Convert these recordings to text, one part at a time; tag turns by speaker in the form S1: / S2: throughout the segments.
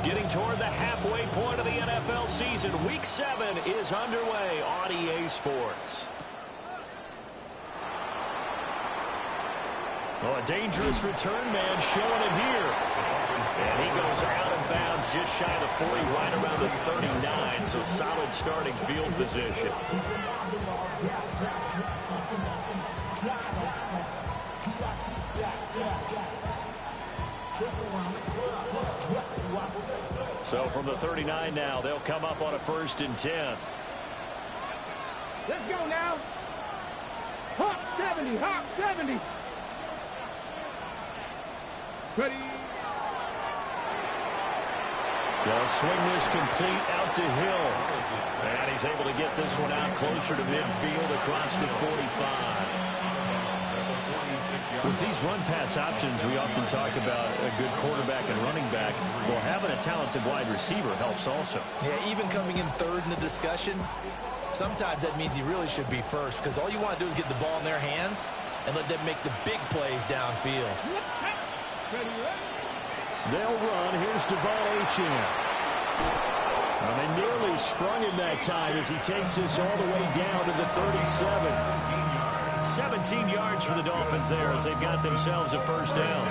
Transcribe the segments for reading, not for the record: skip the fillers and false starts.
S1: Getting toward the halfway point of the NFL season. Week 7 is underway on EA Sports. Oh, a dangerous return man showing it here. And he goes out of bounds just shy of the 40, right around the 39, so solid starting field position. So from the 39 now, they'll come up on a 1st and 10.
S2: Let's go now. Hawk 70, Hawk 70. Ready.
S1: They'll swing this complete out to Hill. And he's able to get this one out closer to midfield across the 45. With these run-pass options, we often talk about a good quarterback and running back. Well, having a talented wide receiver helps also.
S3: Yeah, even coming in third in the discussion, sometimes that means he really should be first, because all you want to do is get the ball in their hands and let them make the big plays downfield.
S1: They'll run. Here's Devon Achane. Well, they nearly sprung him that time as he takes this all the way down to the 37. 17 yards for the Dolphins there as they've got themselves a 1st down.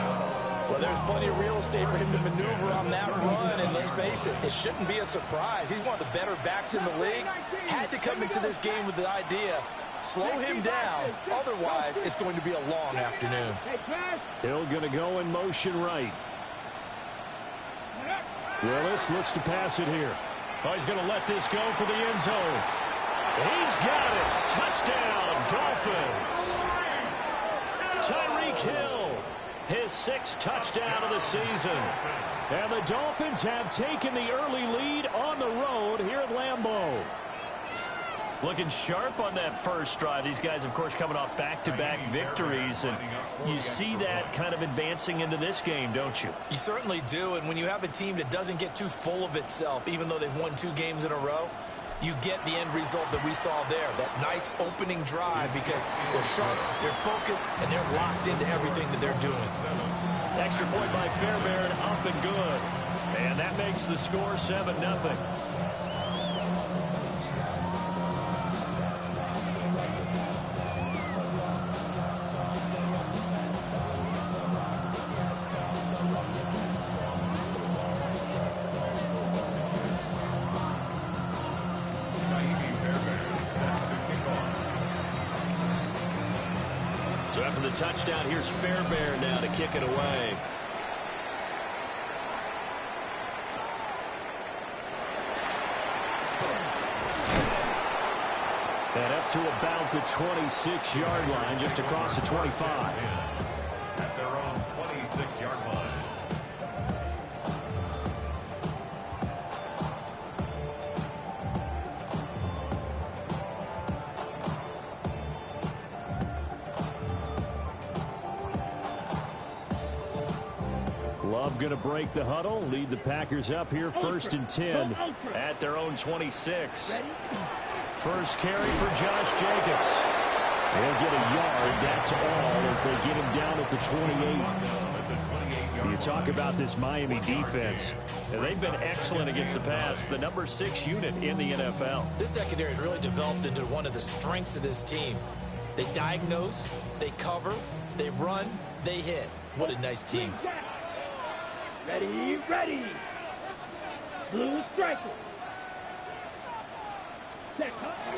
S3: Well, there's plenty of real estate for him to maneuver on that run, and let's face it, it shouldn't be a surprise. He's one of the better backs in the league. Had to come into this game with the idea, slow him down, otherwise it's going to be a long afternoon.
S1: Hill going to go in motion right. Willis looks to pass it here. Oh, he's going to let this go for the end zone. He's got it. Touchdown, Dolphins. Tyreek Hill, his 6th touchdown of the season. And the Dolphins have taken the early lead on the road here at Lambeau. Looking sharp on that first drive. These guys, of course, coming off back-to-back victories, and you see that kind of advancing into this game, don't you?
S3: You certainly do, and when you have a team that doesn't get too full of itself, even though they've won 2 games in a row, you get the end result that we saw there, that nice opening drive, because they're sharp, they're focused, and they're locked into everything that they're doing.
S1: Extra point by Fairbairn, up and good. And that makes the score 7-0. So after the touchdown, here's Fairbairn now to kick it away. And up to about the 26-yard line, just across the 25.
S4: At their own 26-yard line.
S1: Love going to break the huddle, lead the Packers up here 1st and 10 at their own 26. First carry for Josh Jacobs. He'll get a yard, that's all, as they get him down at the 28. You talk about this Miami defense. They've been excellent against the pass, the number 6 unit in the NFL.
S3: This secondary has really developed into one of the strengths of this team. They diagnose, they cover, they run, they hit. What a nice team.
S2: Ready, ready. Blue striker.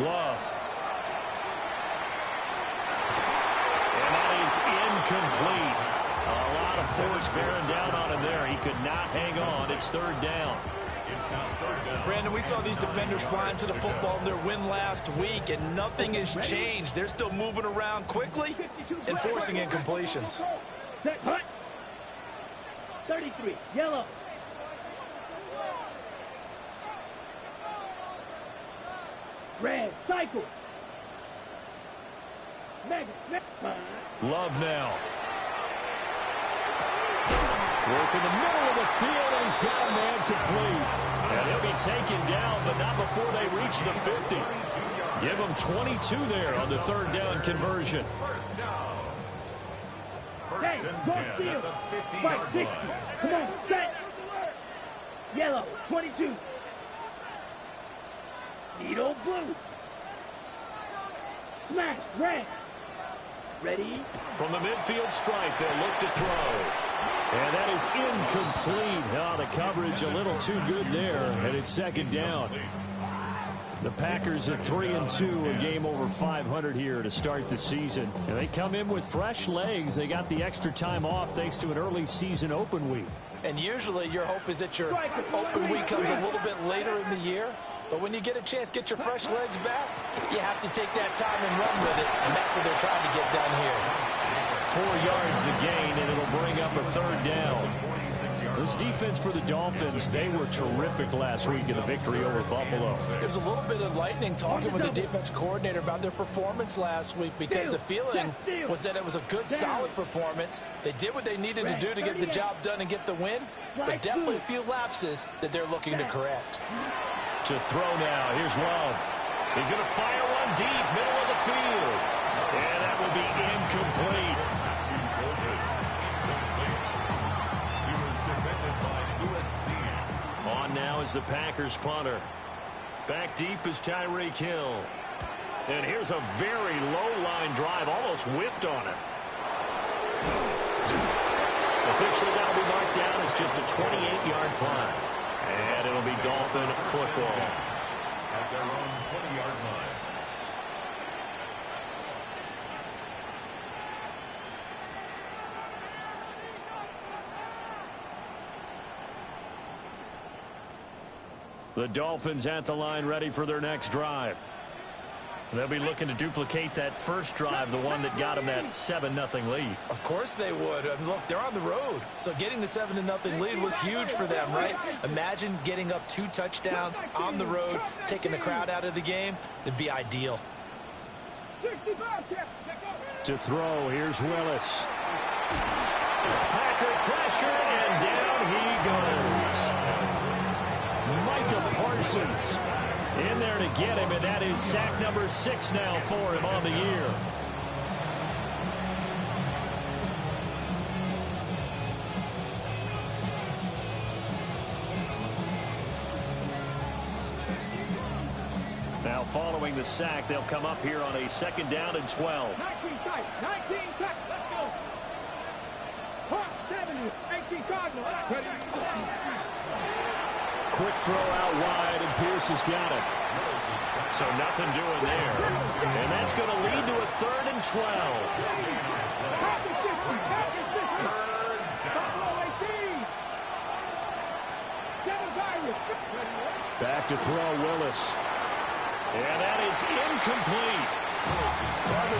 S1: Love. And that is incomplete. A lot of force bearing down on him there. He could not hang on. It's 3rd down.
S3: Brandon, we saw these defenders flying to the football in their win last week, and nothing has changed. They're still moving around quickly and forcing incompletions.
S2: Set, hut. 33, yellow. Red, cycle.
S1: Love now. Work in the middle of the field, and he's got a man complete. And he'll be taken down, but not before they reach the 50. Give him 22 there on the 3rd down conversion.
S4: First down. First
S2: Hey,
S4: and
S2: go
S4: 10
S2: field.
S4: at the 50-yard
S2: Right, 60.
S4: line.
S2: Come on, set. Yellow. 22. Needle blue. Smash red. Ready?
S1: From the midfield stripe, they'll look to throw. And that is incomplete. Oh, the coverage a little too good there, and it's second down. The Packers at 3-2, a game over 500 here to start the season. And they come in with fresh legs. They got the extra time off thanks to an early season open week.
S3: And usually your hope is that your open week comes a little bit later in the year. But when you get a chance to get your fresh legs back, you have to take that time and run with it. And that's what they're trying to get done here.
S1: 4 yards the gain, and it'll bring up a third down. This defense for the Dolphins, they were terrific last week in the victory over Buffalo.
S3: It was a little bit enlightening talking with the defense coordinator about their performance last week, because the feeling was that it was a good, solid performance. They did what they needed to do to get the job done and get the win, but definitely a few lapses that they're looking to correct.
S1: To throw now, here's Love. He's going to fire one deep, middle of the field. And that will be incomplete. On now is the Packers punter. Back deep is Tyreek Hill. And here's a very low line drive, almost whiffed on it. Officially that'll be marked down as just a 28-yard punt. And it'll be Dolphin football.
S4: At their own 20-yard line.
S1: The Dolphins at the line, ready for their next drive. They'll be looking to duplicate that first drive, the one that got them that 7-0 lead.
S3: Of course they would. I mean, look, they're on the road. So getting the 7-0 lead was huge for them, right? Imagine getting up 2 touchdowns on the road, taking the crowd out of the game. It'd be ideal.
S1: To throw, here's Willis. Packer pressure, and down he goes. Micah Parsons in there to get him, and that is sack number 6 now for him on the year. Now following the sack, they'll come up here on a 2nd down and 12.
S2: 19 tight, 19 tight, let's go. Hawk 70, 18 Cardinals.
S1: Quick throw out wide, and Pierce has got it. So nothing doing there. And that's going to lead to a 3rd and 12. Back to throw, Willis. And that is incomplete.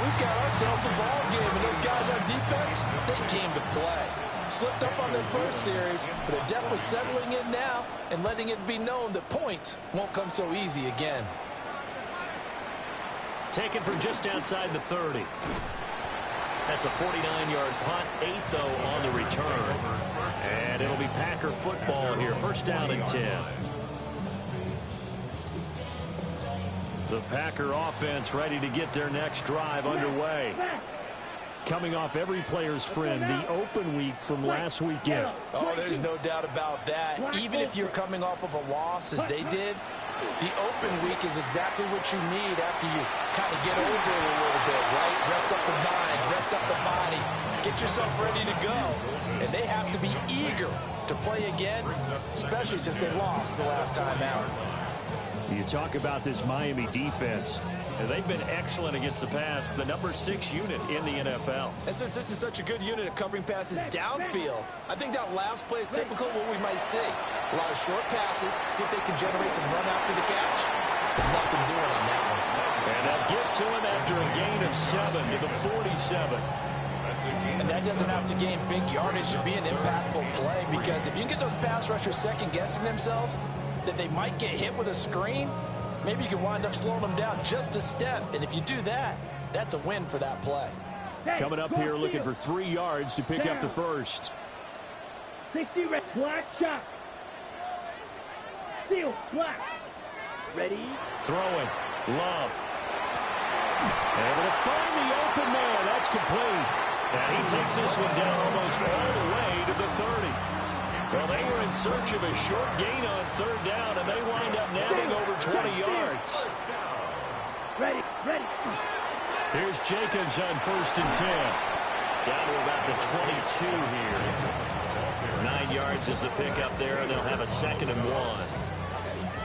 S3: We've got ourselves a ball game, and those guys on defense, they came to play. Slipped up on their first series, but they're definitely settling in now and letting it be known that points won't come so easy again.
S1: Taken from just outside the 30. That's a 49-yard punt, 8 though on the return. And it'll be Packer football here, 1st down and 10. The Packer offense ready to get their next drive underway. Coming off every player's friend, the open week from last weekend.
S3: Oh, there's no doubt about that. Even if you're coming off of a loss, as they did, the open week is exactly what you need after you kind of get over it a little bit, right? Rest up the mind, rest up the body, get yourself ready to go. And they have to be eager to play again, especially since they lost the last time out.
S1: You talk about this Miami defense. And they've been excellent against the pass, the number 6 unit in the NFL.
S3: And since this is such a good unit of covering passes downfield, I think that last play is typical of what we might see. A lot of short passes, see if they can generate some run after the catch. Nothing doing on that one.
S1: And they'll get to him after a gain of 7 to the 47.
S3: And that doesn't have to gain big yardage to be an impactful play, because if you can get those pass rushers second-guessing themselves, that they might get hit with a screen, maybe you can wind up slowing them down just a step. And if you do that, that's a win for that play.
S1: Coming up here looking for 3 yards to pick up the first.
S2: 60 red, black shot. Steel, black. Ready?
S1: Throwing. Love. Able to find the open man. That's complete. And he takes this one down almost all the way to the 30. Well, they were in search of a short gain on third down, and they wind up nabbing over 20 yards.
S2: Ready.
S1: Here's Jacobs on 1st and 10. Down to about the 22 here. 9 yards is the pickup there, and they'll have a 2nd and 1.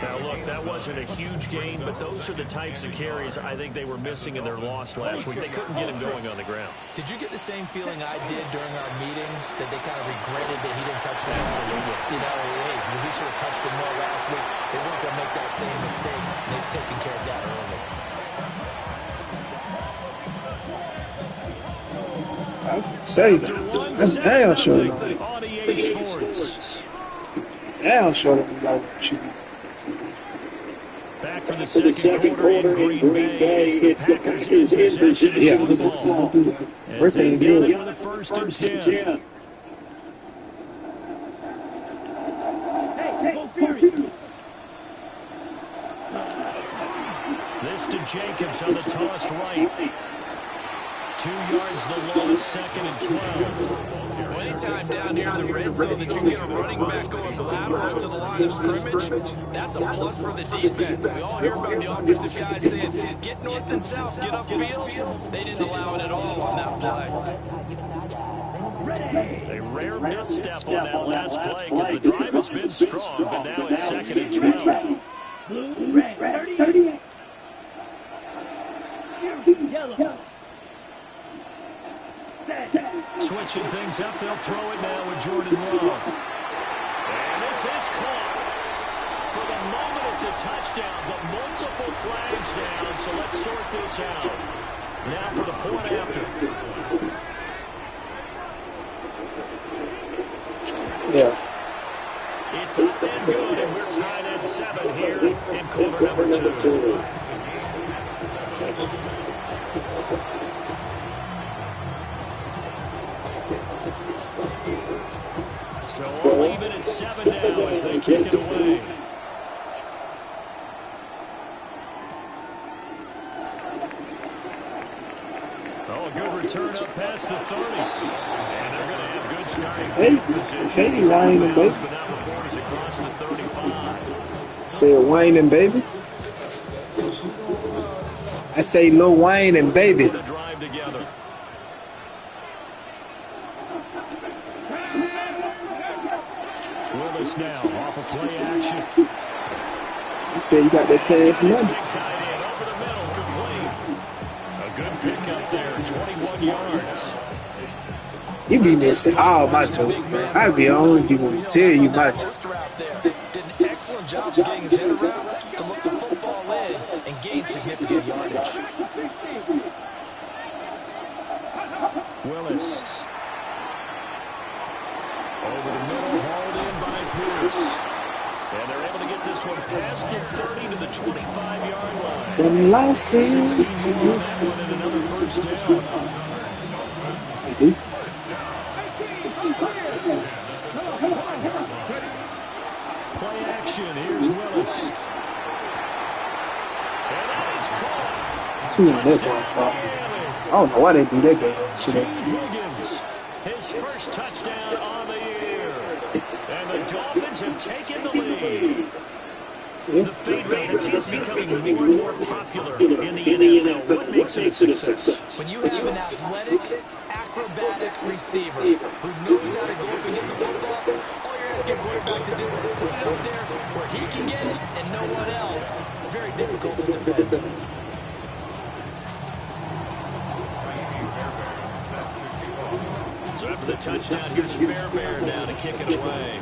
S1: Now, look, that wasn't a huge gain, but those are the types of carries I think they were missing in their loss last week. They couldn't get him going on the ground.
S3: Did you get the same feeling I did during our meetings, that they kind of regretted that he didn't touch that? You know, hey, he should have touched him more last week. They weren't going to make that same mistake, and they've taken care of that early.
S5: I would say that's damn sure like.
S1: On EA Sports.
S5: Damn sure like should be.
S1: Back for the second quarter in Green Bay. It's the Packers in possession of the ball. As they get into the 1st and 10. This to Jacobs on the toss right. 2 yards the loss, 2nd and 12.
S3: Well, anytime down here in the red zone that you can get a running back going lateral to the line of scrimmage, that's a plus for the defense. We all hear about the offensive guys saying, get north and south, get upfield. They didn't allow it at all on that play.
S1: A rare misstep on that last play because the drive has been strong, but now it's 2nd and 12.
S2: Blue, red, 38. Yellow.
S1: Switching things up, they'll throw it now with Jordan Love. And this is caught. For the moment, it's a touchdown, but multiple flags down, so let's sort this out. Now for the point after.
S5: Yeah.
S1: It's up and good, and we're tied at 7 here in quarter number 2. So we'll leave it at 7 now as they kick it away. Oh, a good return up past the 30. And they're going to have good starting field position.
S5: Hey, Wayne and baby.
S1: But not before he's across the 35.
S5: Say Wayne and baby. I say no Wayne and baby.
S1: The drive together. Willis now off of play action.
S5: You say you got that cash money.
S1: Big tight end over the middle, complete. A good pickup there, 21 yards.
S5: You be missing all my jokes, man. I be on you want to tell you my jokes.
S3: Did an excellent job of getting his head around to look the football in and gain significant yardage.
S1: Willis. Over the middle, hauled in by Pierce. And they're able to get this one past the 30 to the 25-yard line.
S5: Some losses to this.
S1: And another first down. Play action. Here's Willis. And that is caught.
S5: Two of that ball talk. I don't know why they do that damn shit.
S1: Higgins, his first touchdown on the year. And the Dolphins have taken the lead.
S5: Yeah.
S1: The fade route is becoming more and more popular in the NFL. What makes it a success?
S3: When you have an athletic, acrobatic receiver who knows how to go up and get the football, all you're asking quarterback to do is put it up there where he can get it and no one else. Very difficult to defend.
S1: So after the touchdown, here's Fairbairn now to kick it away.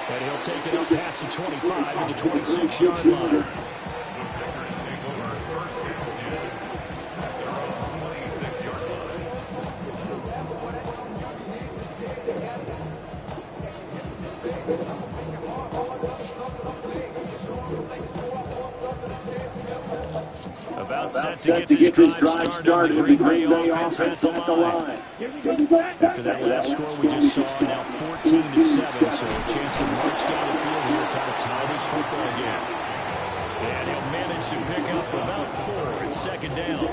S1: And he'll take it up past the 25 to the 26-yard line. About set to get this drive started. The Green Bay offense at the line. After that last score we just saw, now 14-7, so a chance to march down the field here, try to tie this football game. And he'll manage to pick up about 4 at second down.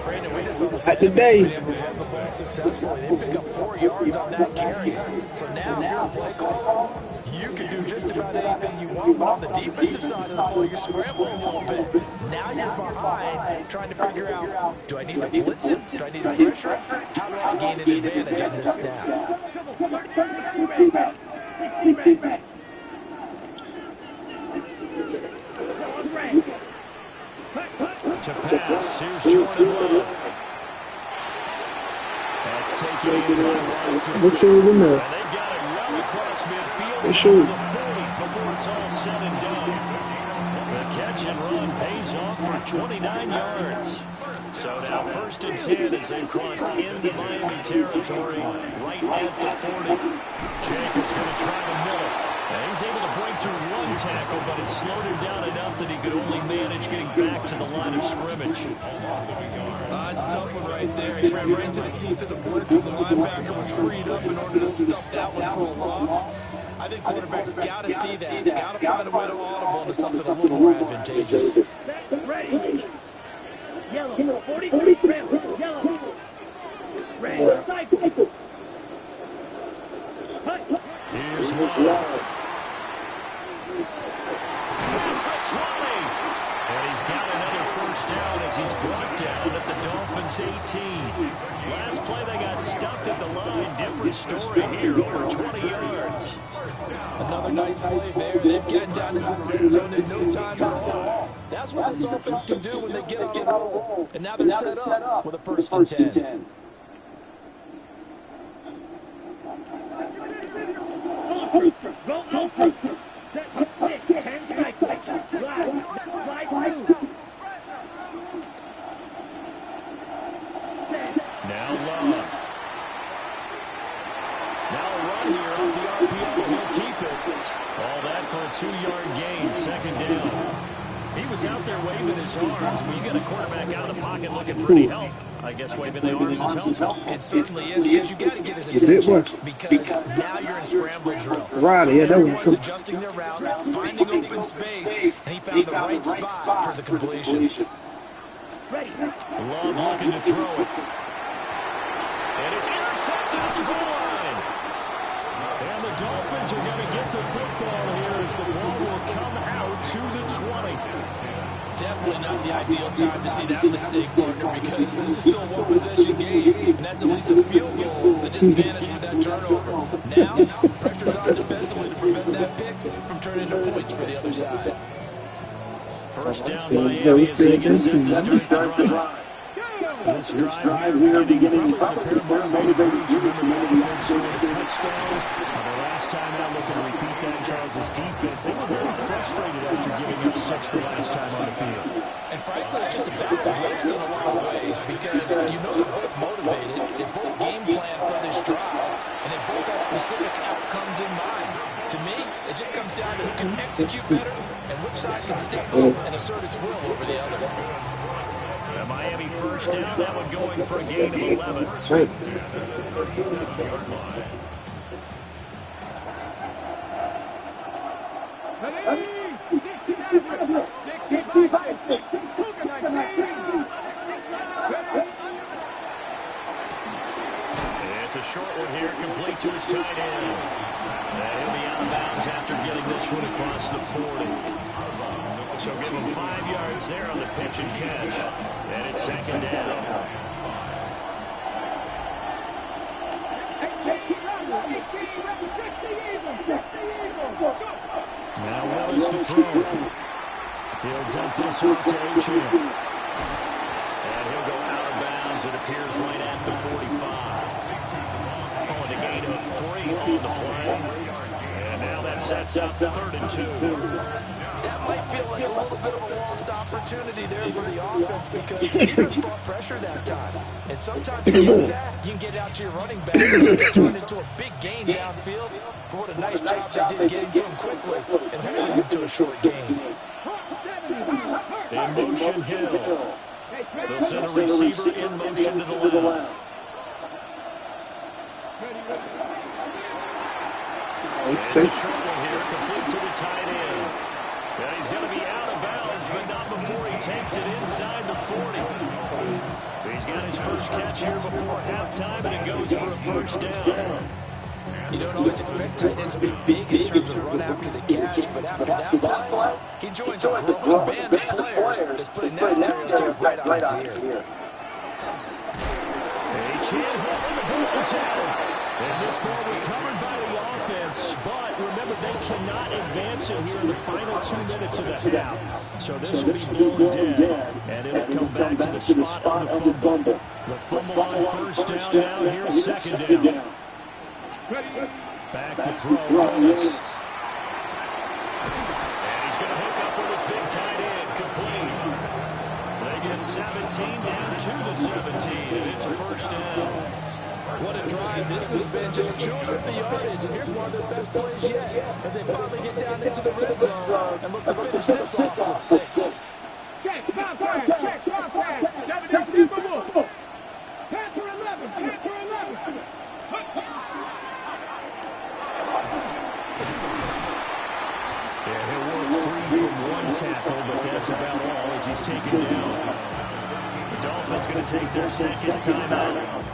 S3: Brandon, we just saw the
S5: At the day.
S3: been able to run the ball successfully. They pick up 4 yards on that carry. So now, if you're a play caller, you can do just about anything you want. But on the defensive side of the ball, you're scrambling a little bit. Now you're behind, trying to figure out, do I need to blitz him? Do I need to pressure him? How do I gain an advantage on this snap?
S1: To pass, here's Jordan Love. That's taken in by Watson.
S5: Make sure you're in there.
S1: And they've got it well across midfield
S5: Make sure.
S1: to the 40 before it's all said and done. The catch and run pays off for 29 yards. So now 1st and 10 as they've crossed into Miami territory right at the 40. Jacobs going to try to mill it. And he's able to break through 1 tackle, but it slowed him down enough that he could only manage getting back to the line of scrimmage.
S3: It's a tough one right there. He ran right to the teeth of the blitz as the linebacker was freed up in order to stuff that one for a loss. I think quarterbacks got to see that. Got to find a way to audible into something a little more advantageous.
S2: Ready. Yellow. 43. Yellow. Red. Cycle.
S1: Here's Love. Past the 20. And he's got another 1st down as he's brought down at the Dolphins 18. Last play they got stuffed at the line. Different story here, over 20 yards.
S3: Another nice play there. They've gotten down into the red zone in no time at all. That's what this offense can do when they get on a roll. And now they're set up with a 1st and 10.
S1: Now Love. Now a run here off the RPO. He'll keep it. All that for a 2-yard gain, 2nd down. He was out there waving his arms. When you get a quarterback out of the pocket looking for any help, I guess waving the arms is helpful.
S3: It certainly is, because you got to get his attention, because now you're in scramble drill.
S5: Right,
S3: so
S5: yeah, that was
S3: everyone's adjusting their routes, finding open space, and he found the right spot for the completion.
S1: Love looking to throw it. And it's intercepted at the goal line. And the Dolphins are going to get the football here as the ball will come out to the 20.
S3: Definitely not the ideal time to see that mistake, partner, because this is still a 1-possession game, and that's at least a field goal that just vanished with that turnover. Now, pressure's on defensively to prevent that pick from turning into points for the other side.
S1: 1st down Miami as they get set to start the drive. This drive here beginning probably a pair of motivators. Remember, the defense scored a touchdown. The last time out, looking to repeat that in Charles' defense. They were very frustrated after giving up 6 the last time on the field.
S3: And frankly, it's just about wins in a lot of ways, because you know they're both motivated, they both game plan for this drive, and they both have specific outcomes in mind. To me, it just comes down to who can execute better and which side can step up and assert its will over the other.
S1: The Miami 1st down, that one going for a gain of 11.
S5: That's right.
S1: It's a short one here, complete to his tight end. And he'll be out of bounds after getting this one across the 40. So give him 5 yards there on the pitch and catch. And it's 2nd down. Now Willis to throw. He'll dump this off to H.M. And he'll go out of bounds. It appears right at the 45. Calling a gain of 3 on the play. And now that sets up 3rd and 2.
S3: That might feel like a little bit of a lost opportunity there for the offense, because the defense brought pressure that time. And sometimes against that, you can get out to your running back and it can turn into a big gain downfield. But what a nice job they did getting to him quickly and holding him to a short gain.
S1: In motion, Hill. They'll send a receiver in motion to the left. It's a short one here, complete to the tight end. Yeah, he's going to be out of bounds, but not before he takes it inside the 40. He's got his first catch here before halftime, and it goes for a first down.
S3: You don't always expect tight ends to be big in terms of run after the catch, but after that play, he joins a growing band of players that's putting that stereotype right on its ear.
S1: The ball is out. And this ball recovered by the offense, but remember, they cannot advance it here in the final 2 minutes of the half. So this will be blown dead, and it'll come back to the spot on the fumble. The fumble on first down now. Here's second down. Back to throw. Willis. And he's going to hook up with his big tight end. Complete. They get 17 down to the 17, and it's a first down.
S3: What a drive this has been, just chewing up the yardage, and here's one of their best plays yet, as they finally get down into the red zone and look to finish this off with 6.
S2: Check, stop pass, 72 for Wolf. Pass for 11, pass for 11.
S1: Yeah, he'll work free from one tackle, but that's about all as he's taken down. The Dolphins going to take their second timeout.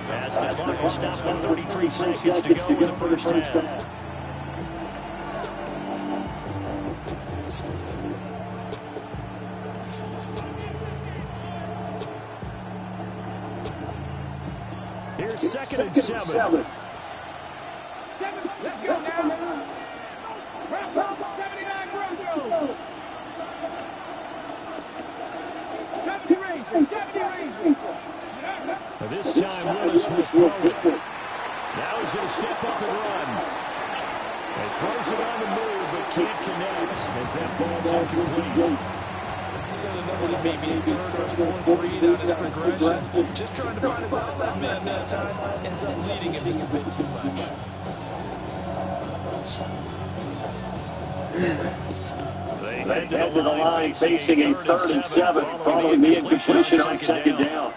S1: As the clock will stop with 33 seconds to go in the first half. Here's second and 7.
S2: Let's go now. 79 Bronco. 70 Rangers.
S1: This time Willis will throw it. Now he's going to step up and run. And throws it on the move, but can't connect as that falls incomplete.
S3: So the number that maybe his third or his fourth read on his progression, just trying to find his outlet man that time, ends up leading him just a bit too much.
S1: They head to the line facing a third and 7 following the incompletion on second down.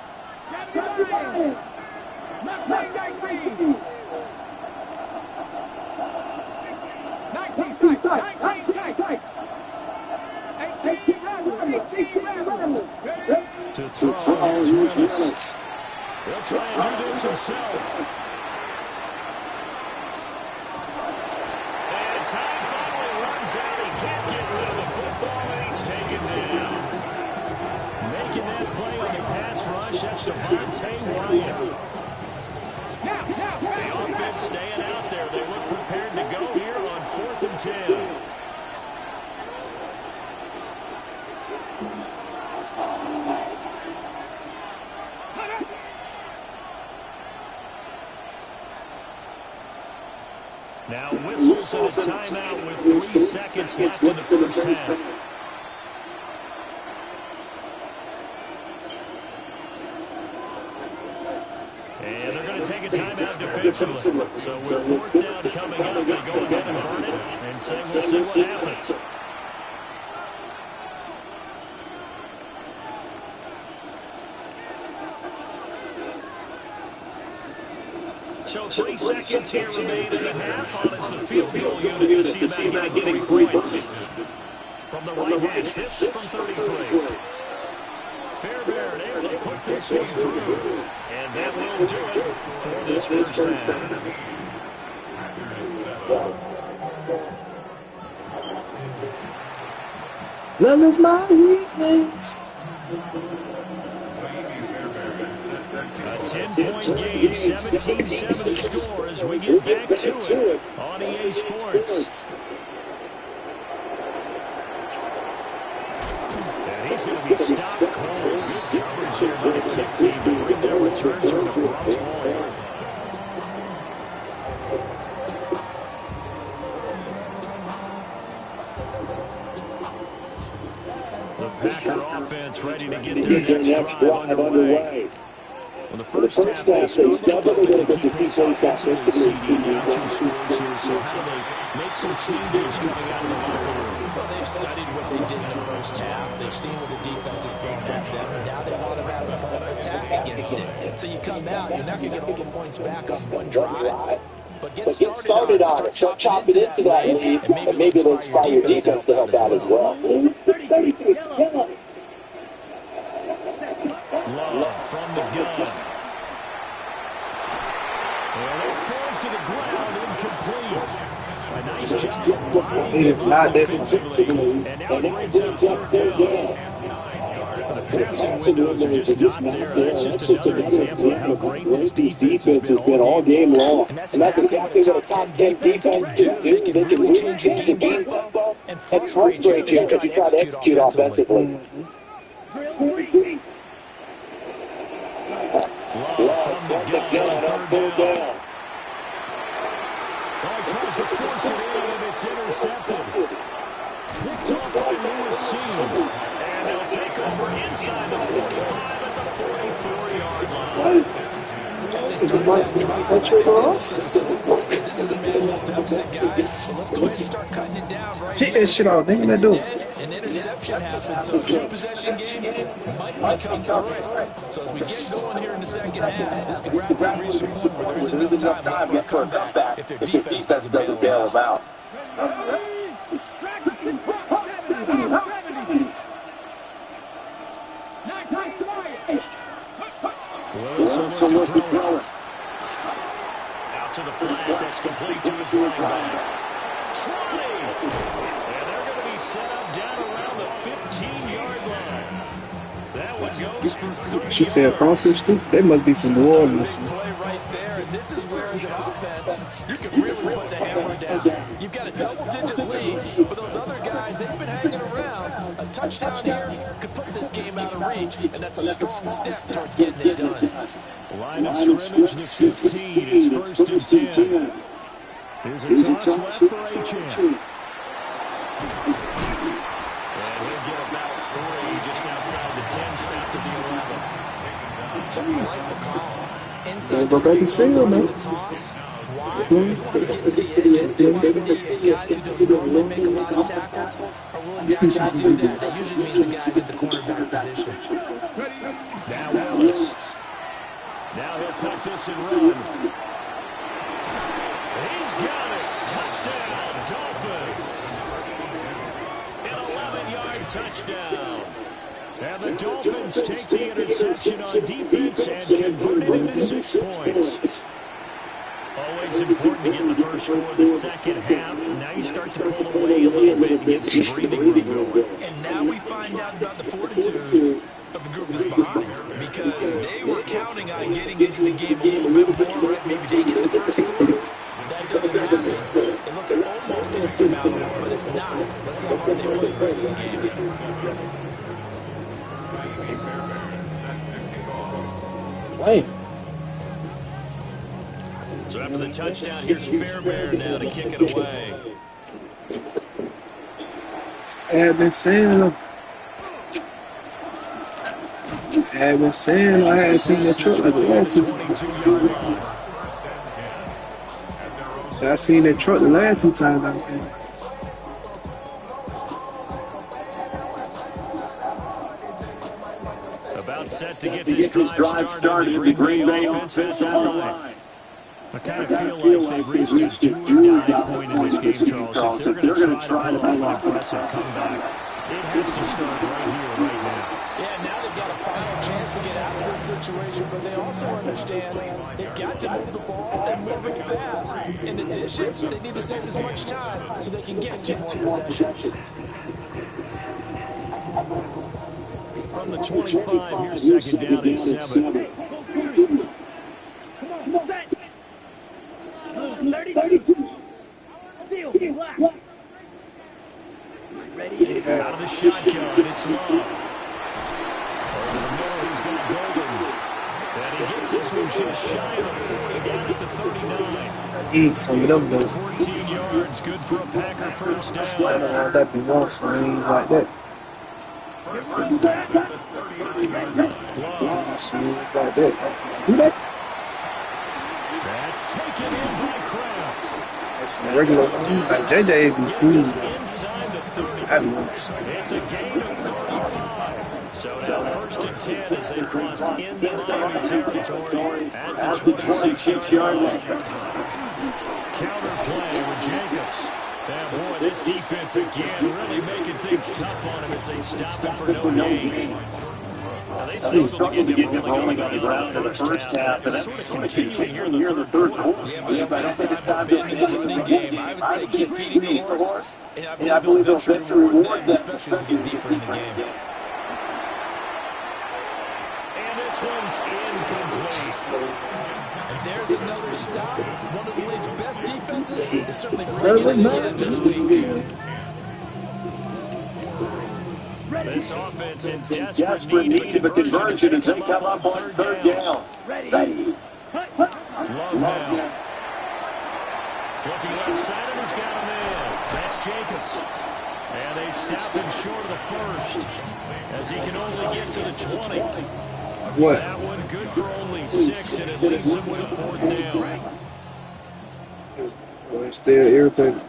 S1: To throw is Willis. He'll try and do this himself. And time finally runs out. He can't get rid of the football, and he's taken down. Making that play on the pass rush, that's Devontae Wyatt. The offense staying out there. They look prepared to go here on 4th and 10. Now whistles and a timeout with 3 seconds left in the first half. And they're going to take a timeout defensively. So with 4th down coming up, they go ahead and burn it and say we'll see what happens. So 3 seconds here remain in the half. On it's the field goal unit to see about getting 3 points. From the right hash, this from 33. Fairbairn able to put this one through. And that will do it for this first half.
S5: Love is my weakness.
S1: A 10-point game, 17-7 to score as we get back to it on EA Sports. And he's going to be stopped cold. Good coverage here by the kick team to bring their return to an abrupt halt. The Packer offense ready to get their next drive underway. Well, the first half, they struggled to keep pace offensively, CD down 2 scores here. So how do they make some changes coming out of the locker room?
S3: Well, they've studied what they did in the first half. They've seen what the defense has thrown at them, and now they want to have an attack against it. So you come out, you're not going to get all the points back on one drive. but get started on it. Start chopping into that lead, and maybe it'll inspire your defense to help out as well.
S1: Love from the gun. And it falls to the ground, incomplete. A nice job of blocking
S5: It is not this
S1: offensively. And now it brings up third down. The passing windows are just not there. That's just another example of how great this defense has been all game long.
S3: And that's exactly what a top 10 defense can do. They can really change the game tempo and frustrate you as you try to execute offensively.
S1: Love from the gun on third down. Oh, he tries to force it in, and it's intercepted. Picked off by Lewis Seed. And they'll take over inside the 45 at the 44-yard line.
S3: This is a manageable deficit, guys. So let's go ahead and start cutting it down right
S5: Get that shit off, nigga. That do.
S3: An interception happens, so two-possession game might become three. So as we get going here in the second half, this could rapidly reach the point where there isn't enough time left for a comeback if their defense doesn't bail them out.
S1: Wilson looks to throw it. Out to the flat. That's complete to his running back. 20. And they're going to be set up down around the 15-yard line. That one goes for 3.
S5: She said crawfish too? They must be from New Orleans.
S3: Play right there. This is where, as an offense, you can really put the hammer down. You've got a double-digit lead, but those other guys, they've been hanging around. A touchdown here could put this game out of reach, and that's a strong step towards getting it done.
S1: Line of scrimmage, the 15. It's first and 10. Here's a toss left for Achane. And he'll get about 3 just outside the 10, stopped at the 11.
S3: Right the call.
S5: Gotta go back and see her, man.
S3: The toss. Why? They want to get to the edges. They want to see if guys who don't normally make a lot of tackles are willing to actually do that. That usually means the guys at the cornerback position.
S1: Now Willis. Now he'll take this and run. He's got it. Touchdown, Dolphins. An 11-yard touchdown. And the Dolphins take the interception on defense and convert it into 6 points. Always important to get the first score of the second half. Now you start to pull away a little bit and get some breathing room going.
S3: And now we find out about the fortitude of the group that's behind, because they were counting on getting into the game a little bit more, right? Maybe they get the first score. That doesn't happen. It looks almost insurmountable, but it's not. Let's see how hard they play the rest of the game.
S5: Hey.
S1: So after the touchdown, here's Fairbairn now to kick it away.
S5: I had been saying, I hadn't seen that truck like the last 2 times. So I seen that truck the last 2 times I came.
S1: About set to get this drive started. The Green Bay offense has the line. I kind of feel like they've reached a do-or-die point in this game, Charles. If they're going to try to pull off an aggressive comeback, it has to start right here, right now.
S3: Yeah, now they've got a final chance to get out of this situation, but they also understand they've got to move the ball and move it fast. In addition, they need to save as much time so they can get 2 more possessions.
S1: From the 25, here's second down and 7. Out of the shotgun, it's Love. Over the middle, he's got Golden. And he gets this one just shy of the 40, down at the 39.
S5: Eat some of them, though.
S1: 14 yards, good for a Packer first down.
S5: I don't know how that be wrong, some things like that. Some things like that. Do that?
S1: That's taken in by Kraft.
S5: That's some regular ones. Like JJ be cool.
S1: Inside the 30.
S5: I be honest.
S1: It's a gain of 35. So now 1st and 10 as they crossed into Miami territory at the 26-yard line. Counter play with Jacobs. And boy, this defense again really making things tough on him as they stop him for no gain. Now they struggled to get him rolling on the ground in the first half, and that's sort of continuing here in the third quarter.
S3: Yeah, but I think it's time to abandon the running game. I would say keep feeding the horse, and I believe they'll eventually reward them, especially as we get deeper in the game.
S1: And this one's incomplete.
S3: And there's another stop. One of the league's best defenses is certainly bringing it again this week.
S1: This offense in desperate need of a conversion as they come up on 3rd down.
S2: Ready.
S1: Love now. Looking left side, and he's got him in. That's Jacobs. And they stop him short of the 1st as he can only get to the 20.
S5: What?
S1: That one good for only 6, and it leaves him with a 4th down.
S5: Boy, still irritated.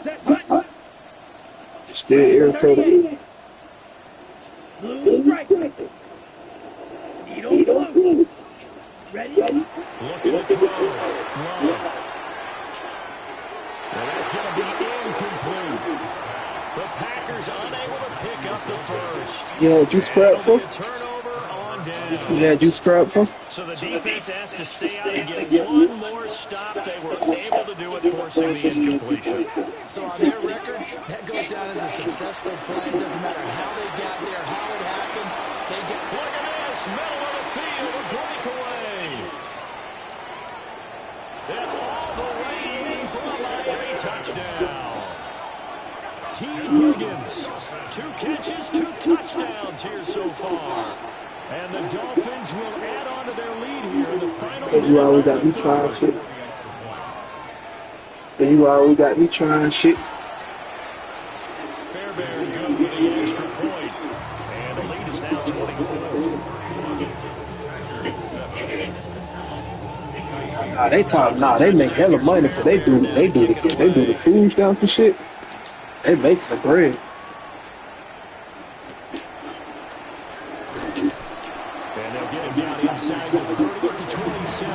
S5: Still irritated.
S2: Blue strike. Needle blue. Ready?
S1: Looking to throw. Love. Well, that's going to be incomplete. The Packers unable to pick up the 1st.
S5: Yeah, you scrapped some?
S1: Turnover on down.
S5: Yeah, you scrapped some?
S1: So the defense has to stay out and get one more stop. They were able to do it, forcing the incompletion.
S3: So on their record, that goes down as a successful play. It doesn't matter how they got there, how it happened. They got.
S1: Look at this, middle of the field, a breakaway. And all the way in for a Miami touchdown. T. Higgins, 2 catches, 2 touchdowns here so far. And the Dolphins will add on to their lead here in the final.
S5: And you always got me trying shit. And you always got me trying shit.
S1: Fairbairn goes with the extra point. And the lead is now 24.
S5: They make hella money because they do the food stamps and shit. They make the bread.
S1: And they'll get him down inside the 30 to 27.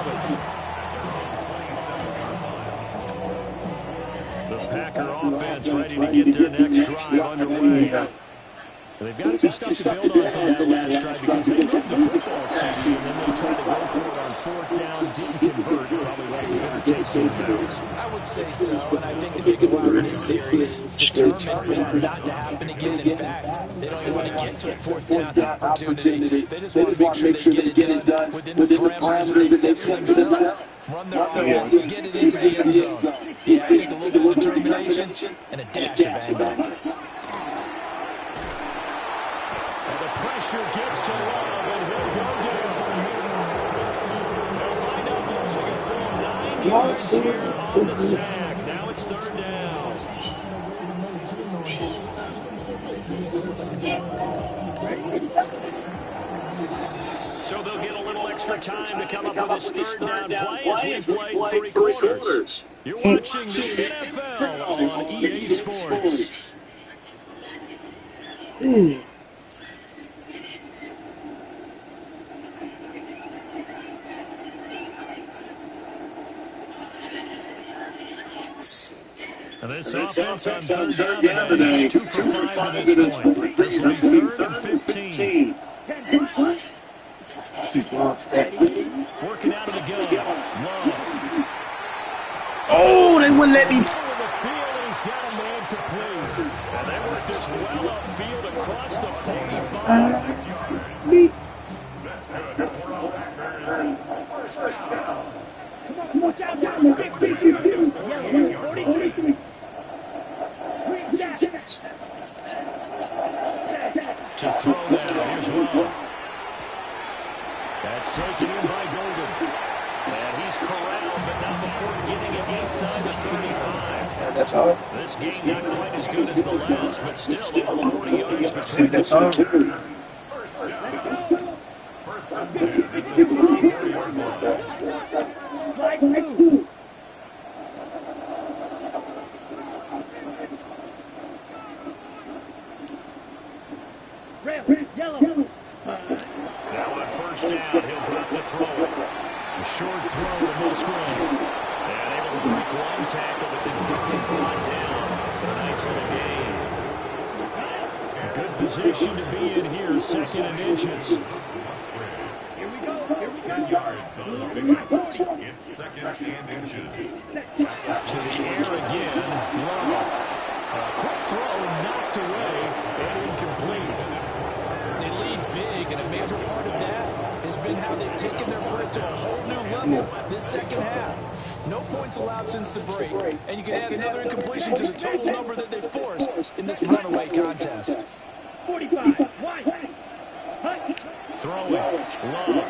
S1: The Packer offense ready to get their next drive underway. And they've got some stuff to build on from that last drive because they moved the football CD and then they tried to go for it on 4th down, didn't convert, probably left a bitter taste in the mouth.
S3: I would say so, and I think the big one in this series determined for that not to happen again. In fact, they don't even want to get to a 4th down opportunity. They just want to make sure they get it done within the parameters they set for themselves, run their offense, and get it into the end zone. Yeah, I think a little bit of determination and a dash of bang.
S1: And the pressure gets to Love, and he'll go down. They'll line up using a full 9 yards here on the sack. Now it's 3rd down. So they'll get a little extra time to come up with this 3rd down play as we played 3 quarters. You're watching the NFL on EA Sports. And this offense on 3rd down today, 2 for 5 at this point. This will be 3rd and 15. Working out of the gun. Love.
S5: Oh, they wouldn't let me.
S1: He's got a man complete. And they work this well upfield across the 45. To throw that, here's Love. That's taken in by Golden. And he's corralled, but not before getting it inside the 35.
S5: That's all.
S1: This game not quite as good as the last, but still over 40 yards between the
S5: That's all.
S1: two.
S4: First and 10 at the 40-yard line.
S2: Red, yellow.
S1: first down. He'll drop to throw it. A short throw to Musgrave. And able to break one tackle, but then quickly brought down for a nice little gain. Good position to be in here, 2nd and inches.
S2: Here we go.
S4: 10 yards on the big one. It's 2nd and inches.
S1: To the air again. Love. Quick throw knocked away and incomplete.
S3: They lead big, and a major part of that has been how they've taken their grit to a whole new level this second half. No points allowed since the break, and you can add another incompletion to the total number that they forced in this runaway contest.
S2: 45. Wide.
S1: Throwing. Love.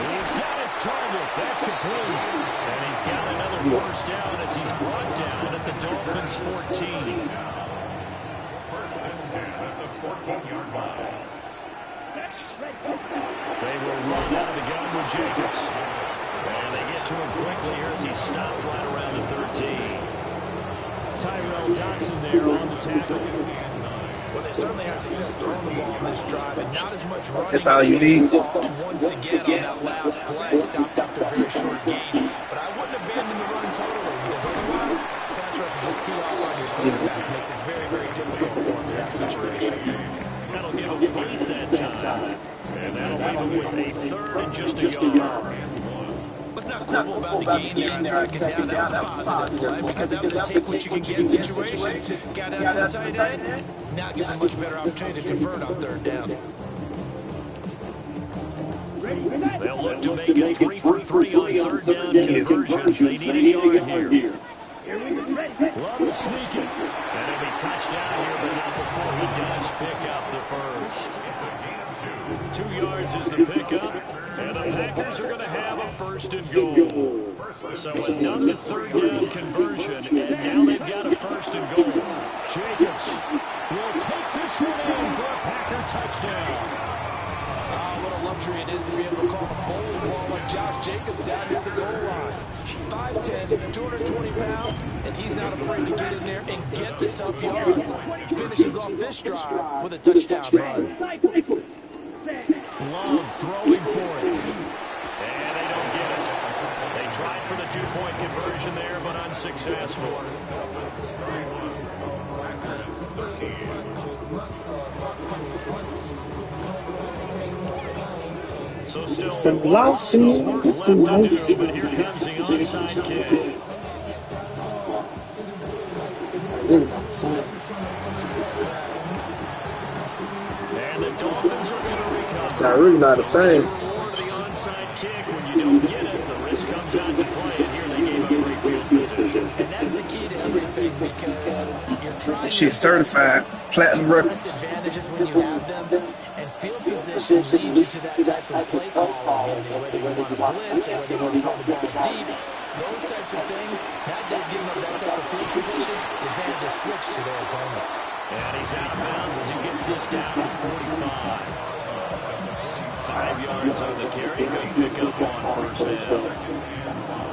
S1: He's got his target. That's complete. And he's got another first down as he's brought down at the Dolphins' 14.
S4: 1st and 10 at the 14-yard line.
S1: They will run out of the gun with Jacobs. And they get to him quickly here as he stops right around the 13. Tyrell Dotson there on the tackle.
S3: Well, they certainly had success throwing the ball on this drive, and not as much running.
S5: That's all you need.
S3: Once again on that last play, stopped after a very short gain. But I wouldn't abandon the run totally, because otherwise, pass rush will just tee off on your quarterback. Makes it very, very difficult for him in that situation.
S1: That'll give him 8 that time. And that'll leave him with a 3rd and just a yard.
S3: Let's not quibble about the gain there on 2nd down. That was a positive play because that was a take-what-you-can-get situation. Got out to the tight end. Now it gives a much better opportunity to convert on 3rd down.
S1: They'll look to make it 3 for 3 on 3rd down conversions. They need a yard here. Love is sneaking. And he'll be touched down here, but not before he does pick up the first. 2 yards is the pickup. And the Packers are going to have a 1st and goal. So another 3rd down conversion, and now they've got a 1st and goal. Jacobs will take this one in for a Packer touchdown.
S3: What a luxury it is to be able to call a bowling ball like Josh Jacobs down near the goal line. 5'10", 220 pounds, and he's not afraid to get in there and get the tough yards. He finishes off this drive with a touchdown run.
S1: Love throwing for it. And they don't get it. They tried for the 2-point conversion there, but unsuccessful. So still
S5: Some lousy.
S1: left to do, but here comes the onside kick. And the Dolphins are going to recover.
S5: It's not really not the same.
S1: Reward the onside kick. When you don't get it, the risk comes out to play. And here they gave up great field position.
S3: And that's the key to everything because you're trying
S5: That shit certified platinum record.
S3: advantages when you have them, and field position leads you to that type of play calling. Whether you want to blitz or whether you want to throw the ball deep, those types of things. Now they've given up that type of field position, the advantage is switched to their opponent.
S1: And he's out of bounds as he gets this down to 45. 5 yards on the carry. Good pick up on 1st down.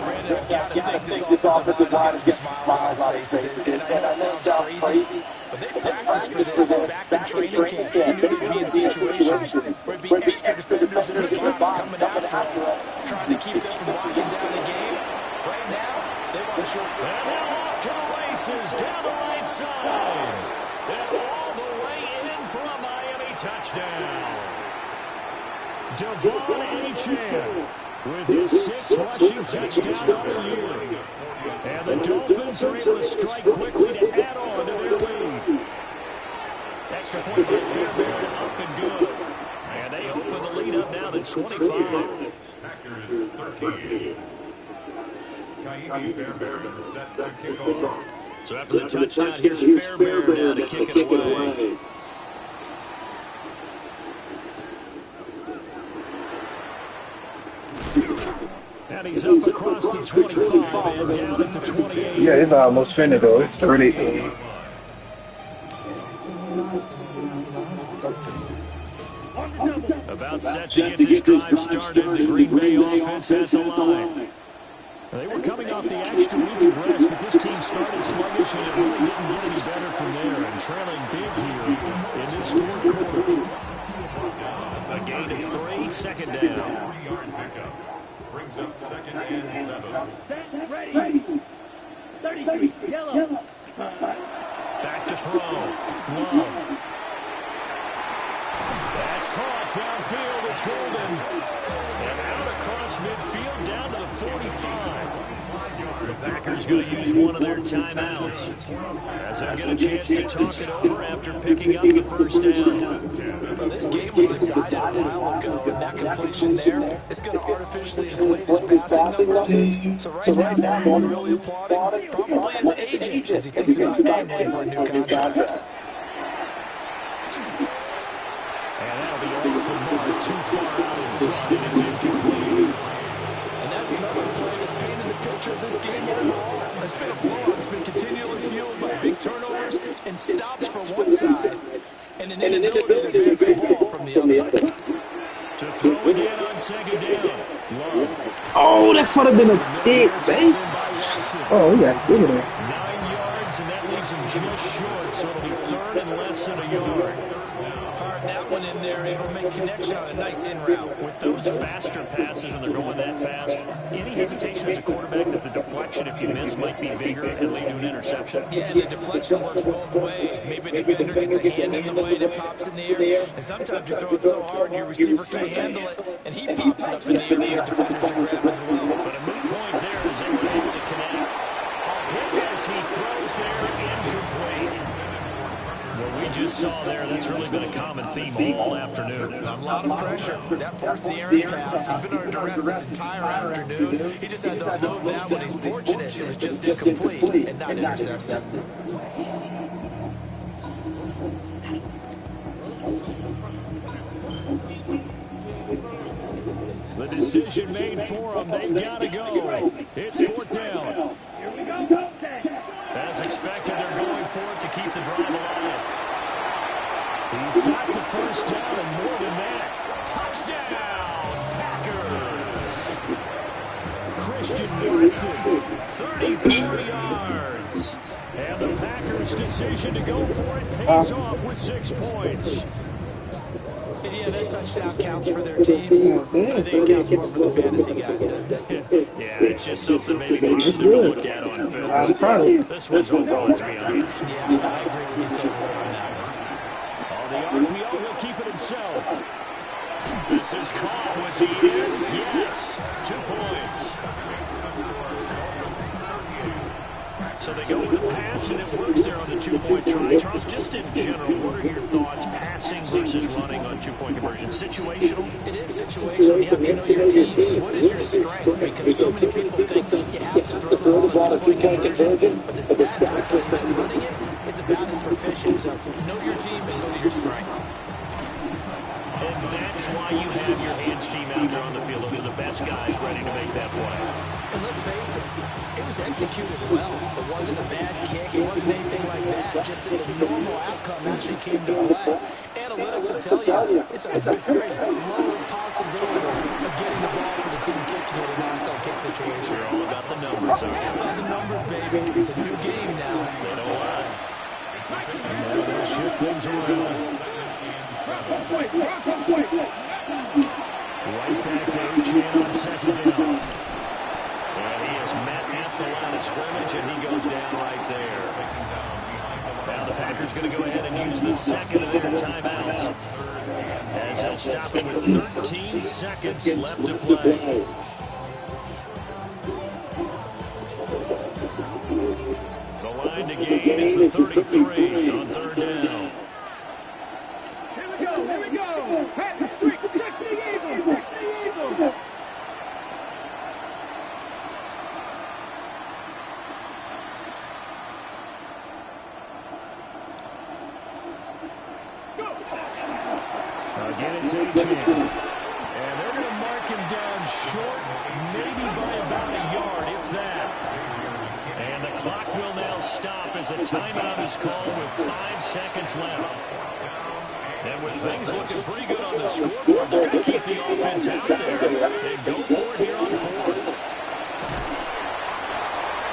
S3: Brandon, I've got to think this offensive line has got some smiles on its faces. And I know it sounds crazy, but they practiced for this back in training camp. They knew they'd be in situations where it'd be extra defenders in the box coming after them, trying to keep them from locking down the game. Right now, they want to show.
S1: And now off to the races down the right side. And all the way in for a Miami touchdown. Devon Achane with his 6th rushing touchdown on the year. And the Dolphins are able to strike quickly to add on to their lead. Extra point by Fairbairn, up and good. And they open the lead up now to 25.
S4: Packers 13. Kaimi Fairbairn set to kick off.
S1: So after the touchdown, here's Fairbairn now to kick it away. And he's up across the 25 and down at the 28.
S5: Yeah, it's almost finished though. It's 30.
S1: About set to get this drive started. The Green Bay offense has the line. They were coming off the extra week of rest, but this team started sluggish and it really didn't get any better from there. And trailing big here in this 4th quarter. A gain of 3. a second down.
S4: 3-yard pickup. Brings up 2nd and 7.
S2: Set, ready. 33, yellow.
S1: Back to throw. Love. That's caught downfield. It's Golden. And out across midfield down to the 45. The Packers going to use one of their timeouts as they'll get a chance to talk it over after picking up the first down.
S3: Well, this game was decided a while ago, and that completion there is going to artificially inflate his passing numbers. So right now, the one really applauding probably his agent as he thinks about gambling for a new contract.
S1: And that'll be off the mark, too far out in front, and it's incomplete.
S3: And that's another play that's painted the picture of this game overall. It's been a blowout. It's been continually fueled by big turnovers and stops for one side, and an inability to advance the ball from the other.
S1: To throw again on second down. Love.
S5: Oh, that would have been a big thing. Oh, we got to give it that.
S1: 9 yards, and that leaves him just short, so it'll be third and less than a yard.
S3: Fired that one in there, able to make connection on a nice in route.
S1: With those faster passes and they're going that fast, any hesitation as a quarterback that the deflection, if you miss, might be bigger and lead to an interception?
S3: Yeah, and the deflection works both ways. Maybe a defender gets a hand in the way and it pops in the air, and sometimes you throw it so hard your receiver can't handle it, and he pops it up in the air and the defenders are grab as well.
S1: But a midpoint there is they were able to connect. Hit as he throws there, incomplete. What we just saw there, that's really been a common theme all afternoon.
S3: A lot of pressure. That forced the errant pass. He's been under duress this entire afternoon. He just had to unload that one. He's fortunate it was just incomplete and not intercepted.
S1: The decision made for them. They've got to go. It's 4th down.
S2: Here we go.
S1: As expected, they're going for it to keep the drive alive. He's got the first down and more than that. Touchdown, Packers. Christian Watson, 34 yards. And the Packers' decision to go for it pays off with 6 points.
S3: And yeah, that touchdown counts for their team. I think it counts more for the fantasy guys, doesn't it?
S1: Yeah, it's just something maybe positive to look at on film.
S5: I'm proud of it.
S1: This one's overall, to be honest.
S3: Yeah, I agree with you totally on that one.
S1: On the RPO, he'll keep it himself. This is caught. Was he in? Yes. 2 points. So they go with the pass, and it works there on the 2-point try. Charles, just in general, what are your thoughts, passing versus running on 2-point conversion? Situational?
S3: It is situational. You have to know your team. What is your strength? Because so many people think you have to throw the ball on a 2-point conversion, but the stats will tell you that running it is about as proficient. So know your team and go to your strength.
S1: And that's why you have your hands team out there on the field. Those are the best guys ready to make that play.
S3: And let's face it was executed well. It wasn't a bad kick. It wasn't anything like that. Just that the normal outcome actually came to play. Analytics will tell you it's a very low possibility of getting the ball for the team kicking it in an onside kick situation.
S1: You're all about the numbers,
S3: All about the numbers, baby. It's a new game now.
S1: They don't lie. Now they'll shift things around. Right back to H.N. on second down. And he is met at the line of scrimmage, and he goes down right there. Now the Packers going to go ahead and use the second of their timeouts, as they'll stop it with 13 seconds left to play. The line to gain is the 33 on 3rd down.
S2: Here we go. Patrick, trick the Eagles.
S1: Again, it's H.N. And they're going to mark him down short, maybe by about a yard, if that. And the clock will now stop as a timeout is called with 5 seconds left. And with things looking pretty good on the scoreboard, they're going to keep the offense out there and go for it here on 4th.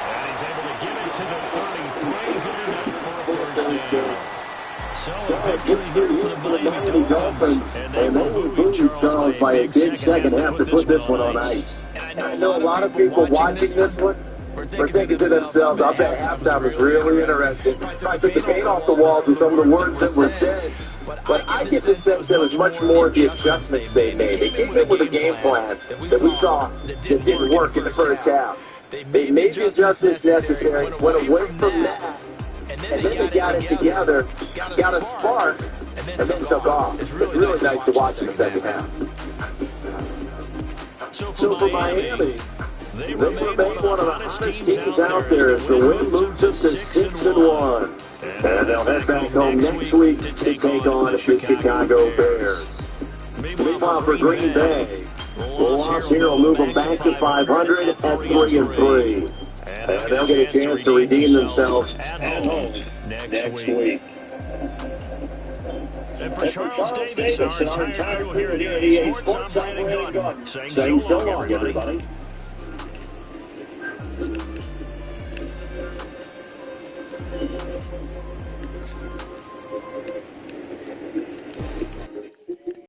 S1: And he's able to give it to the 33, good enough for a first down. So a victory here for the Miami Dolphins, and they will move Charles by
S6: Dolphins by a big second half to put this one on ice.
S3: And
S6: I know a lot of people watching this one were thinking to themselves, I bet halftime was really interesting. I took the paint off the walls with some of the words that were said. But I get the sense there was much more the adjustments they made. They came in with a game plan that we saw that didn't work in the first half. They made the adjustments necessary, went away from that, and then they got it together, got a spark, and then took off. It's really nice to watch in the second half. So for Miami, they remain one of the hottest teams out there as the win moves us to 6-1. And they'll head back home next week to take on the Chicago Bears. Meanwhile, for Green Bay, the loss here will move them back to 500 at 3-3. And they'll get a chance to redeem themselves at home next week.
S1: And for Charles Davis, our entire crew here at EA Sports, I'm Brandon Gaudin, saying so long, everybody.